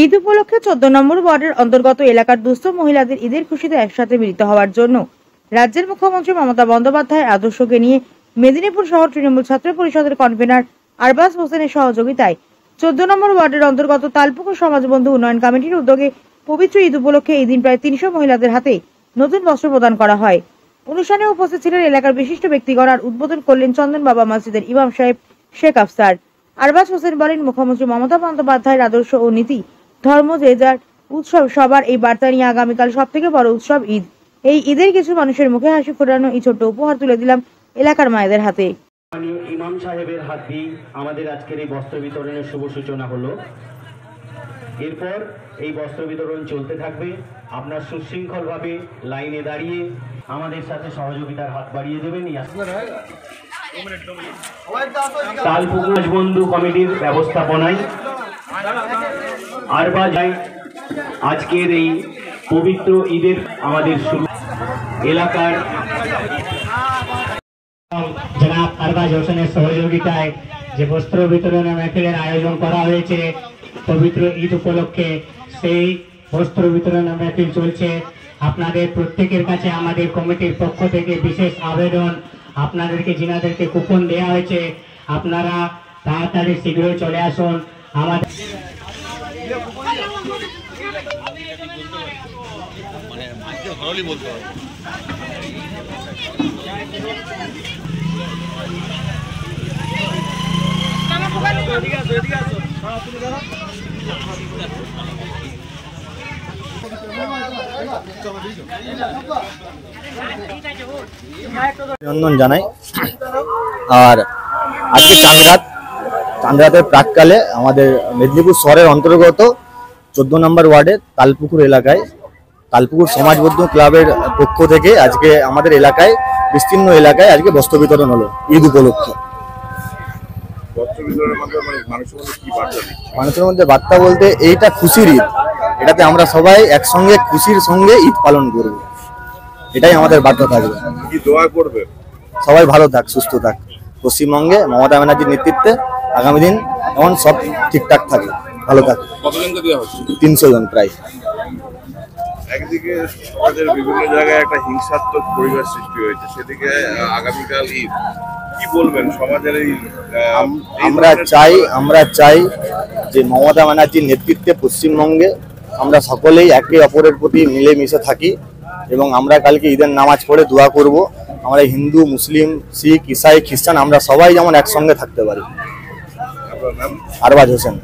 ঈদ উপলক্ষে 14 নম্বর ওয়ার্ডের অন্তর্গত এলাকার দুস্থ মহিলাদের ঈদের খুশিতে একসাথে মিলিত হওয়ার জন্য রাজ্যের মুখ্যমন্ত্রী মমতা বন্দ্যোপাধ্যায়ের আদর্শকে নিয়ে মেদিনীপুর শহর তৃণমূল ছাত্র পরিষদের কনভেনার আরবাজ হোসেনের সহযোগিতায় 14 নম্বর ওয়ার্ডের অন্তর্গত তালপুকুর সমাজবন্ধু উন্নয়ন কমিটির উদ্যোগে পবিত্র ঈদ উপলক্ষে এই দিন প্রায় 300 মহিলাদের হাতে নতুন বস্ত্র প্রদান করা হয়। অনুষ্ঠানে উপস্থিত ছিলেন এলাকার বিশিষ্ট ব্যক্তিগণ। আর উদ্বোধন করলেন চন্দন বাবা মসজিদের ইমাম সাহেব শেখ আফসার। আরবাজ হোসেন বলেন, মুখ্যমন্ত্রী মমতা বন্দ্যোপাধ্যায়ের আদর্শ ও নীতি ধর্ম যে যার উৎসব সবার এই বার্তা নিয়ে আগামীকাল সবথেকে বড় উৎসব ঈদ। এই ঈদের কিছু মানুষের মুখে হাসি ফোটানো এই ছোট্ট উপহার তুলে দিলাম এলাকার মায়েদের হাতে। ইমাম সাহেবের হাত দিয়ে আমাদের আজকের এই বস্ত্র বিতরণের শুভ সূচনা হলো। এরপর এই বস্ত্র বিতরণ চলতে থাকবে। আপনার সুশৃঙ্খলভাবে লাইনে দাঁড়িয়ে আমাদের সাথে সহযোগিতার হাত বাড়িয়ে দেবেন। তালপুকুর বন্ধু কমিটির ব্যবস্থাপনায় আরবাজ আজকের এই পবিত্র ঈদের আমাদের শুরু এলাকার জনাব আরবাজ হোসেনের সহযোগিতায় যে বস্ত্র বিতরণ মেহফিলের আয়োজন করা হয়েছে পবিত্র ঈদ উপলক্ষে, সেই বস্ত্র বিতরণ মেহফিল চলছে। আপনাদের প্রত্যেকের কাছে আমাদের কমিটির পক্ষ থেকে বিশেষ আবেদন, আপনাদেরকে যিনাদেরকে কুপন দেওয়া হয়েছে আপনারা তাড়াতাড়ি শীঘ্রই চলে আসুন। আমাদের অভিনন্দন জানাই। আর আজকে চাঁদরাতের প্রাককালে আমাদের মেদিনীপুর শহরের অন্তর্গত 14 নম্বর ওয়ার্ডের তালপুকুর এলাকায় তালপুকুর সমাজবদ্ধ ক্লাবের পক্ষ থেকে আজকে আমাদের এলাকায় বিস্তীর্ণ এলাকায় আজকে বস্ত্র বিতরণ হলো ঈদ উপলক্ষে। মানুষের মধ্যে বার্তা বলতে এইটা খুশির ঈদ, এটাতে আমরা সবাই একসঙ্গে খুশির সঙ্গে ঈদ পালন করব, এটাই আমাদের বার্তা থাকবে। সবাই ভালো থাক, সুস্থ থাক। পশ্চিমবঙ্গে মমতা ব্যানার্জির নেতৃত্বে আগামী দিন এমন সব ঠিকঠাক থাকে, ভালো থাকে। 300 জন প্রায়। একদিকে সমাজের বিভিন্ন জায়গায় একটা হিংসাত্মক পরিবেশ সৃষ্টি হয়েছে, সেদিকে আগামীকাল ঈদ, কি বলবেন সমাজের এই? আমরা চাই যে মমতা ব্যানার্জির নেতৃত্বে পশ্চিমবঙ্গে আমরা সকলেই একে অপরের প্রতি মিলেমিশে থাকি এবং আমরা কালকে ঈদের নামাজ পড়ে দোয়া করব আমরা হিন্দু, মুসলিম, শিখ, ইসাই, খ্রিস্টান আমরা সবাই যেমন একসঙ্গে থাকতে পারি। আরবাজ হোসেন।